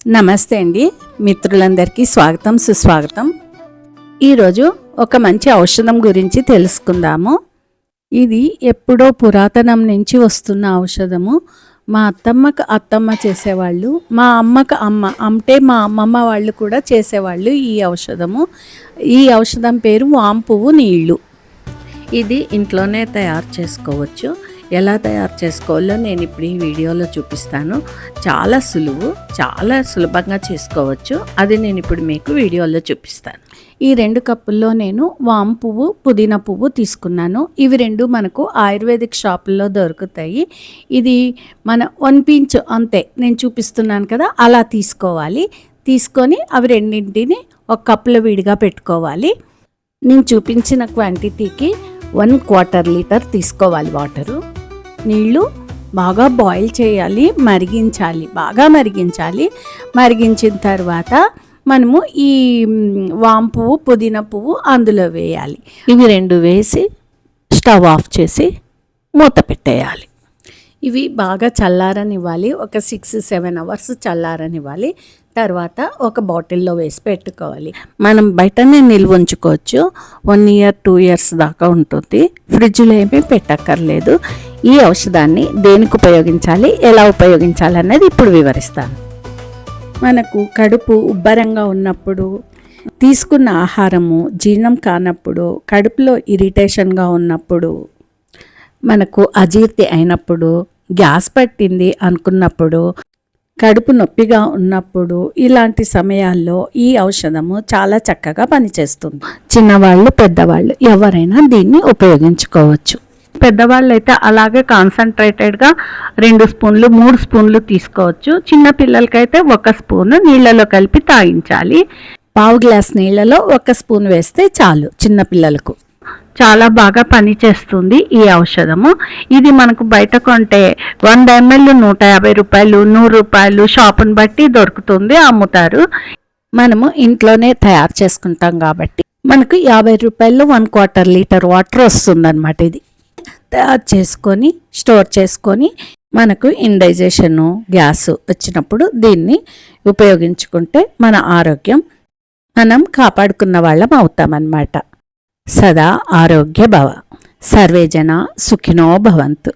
నమస్తే అండి, మిత్రులందరికీ స్వాగతం సుస్వాగతం. ఈరోజు ఒక మంచి ఔషధం గురించి తెలుసుకుందాము. ఇది ఎప్పుడో పురాతనం నుంచి వస్తున్న ఔషధము. మా అత్తమ్మ చేసేవాళ్ళు, మా అమ్మకు అమ్మ అంటే మా అమ్మమ్మ వాళ్ళు కూడా చేసేవాళ్ళు ఈ ఔషధము. ఈ ఔషధం పేరు వాంపువ్వు నీళ్ళు. ఇది ఇంట్లోనే తయారు చేసుకోవచ్చు. ఎలా తయారు చేసుకోవాలో నేను ఇప్పుడు ఈ వీడియోలో చూపిస్తాను. చాలా సులభంగా చేసుకోవచ్చు. అది నేను ఇప్పుడు మీకు వీడియోలో చూపిస్తాను. ఈ 2 కప్పుల్లో నేను వాము పువ్వు, పుదీనా పువ్వు తీసుకున్నాను. ఇవి 2 మనకు ఆయుర్వేదిక్ షాపుల్లో దొరుకుతాయి. ఇది మన 1 పించ్ అంతే నేను చూపిస్తున్నాను కదా, అలా తీసుకోవాలి. తీసుకొని అవి రెండింటిని ఒక కప్పులో విడిగా పెట్టుకోవాలి. నేను చూపించిన క్వాంటిటీకి 1/4 లీటర్ తీసుకోవాలి వాటరు. నీళ్ళు బాగా బాయిల్ చేయాలి, బాగా మరిగించాలి. మరిగించిన తర్వాత మనము ఈ వాము పువ్వు, పుదీనా పువ్వు అందులో వేయాలి. ఇవి 2 వేసి స్టవ్ ఆఫ్ చేసి మూత పెట్టేయాలి. ఇవి బాగా చల్లారనివ్వాలి. ఒక 6-7 అవర్స్ చల్లారనివ్వాలి. తర్వాత ఒక బాటిల్లో వేసి పెట్టుకోవాలి. మనం బయటనే నిల్వ ఉంచుకోవచ్చు. 1 year 2 years దాకా ఉంటుంది. ఫ్రిడ్జ్లో ఏమీ పెట్టక్కర్లేదు. ఈ ఔషధాన్ని దేనికి ఉపయోగించాలి, ఎలా ఉపయోగించాలి అన్నది ఇప్పుడు వివరిస్తాను. మనకు కడుపు ఉబ్బరంగా ఉన్నప్పుడు, తీసుకున్న ఆహారము జీర్ణం కానప్పుడు, కడుపులో ఇరిటేషన్గా ఉన్నప్పుడు, మనకు అజీర్తి అయినప్పుడు, గ్యాస్ పట్టింది అనుకున్నప్పుడు, కడుపు నొప్పిగా ఉన్నప్పుడు, ఇలాంటి సమయాల్లో ఈ ఔషధము చాలా చక్కగా పనిచేస్తుంది. చిన్నవాళ్ళు, పెద్దవాళ్ళు ఎవరైనా దీన్ని ఉపయోగించుకోవచ్చు. పెద్దవాళ్ళు అయితే అలాగే కాన్సన్ట్రేటెడ్గా 2 స్పూన్లు 3 స్పూన్లు తీసుకోవచ్చు. చిన్నపిల్లలకైతే 1 స్పూన్ నీళ్ళలో కలిపి తాగించాలి. 1/2 గ్లాస్ నీళ్ళలో 1 స్పూన్ వేస్తే చాలు. చిన్నపిల్లలకు చాలా బాగా పనిచేస్తుంది ఈ ఔషధము. ఇది మనకు బయట కొంటే 100 ml 150 రూపాయలు, 100 రూపాయలు షాపును బట్టి దొరుకుతుంది, అమ్ముతారు. మనము ఇంట్లోనే తయారు చేసుకుంటాం కాబట్టి మనకు 50 రూపాయలు 1/4 లీటర్ వాటర్ వస్తుందన్నమాట. ఇది తయారు చేసుకొని స్టోర్ చేసుకొని మనకు ఇండైజెషను, గ్యాస్ వచ్చినప్పుడు దీన్ని ఉపయోగించుకుంటే మన ఆరోగ్యం మనం కాపాడుకున్న వాళ్ళం అవుతామన్నమాట. సదా ఆరోగ్య భవ. సర్వే జన సుఖినో భవంతు.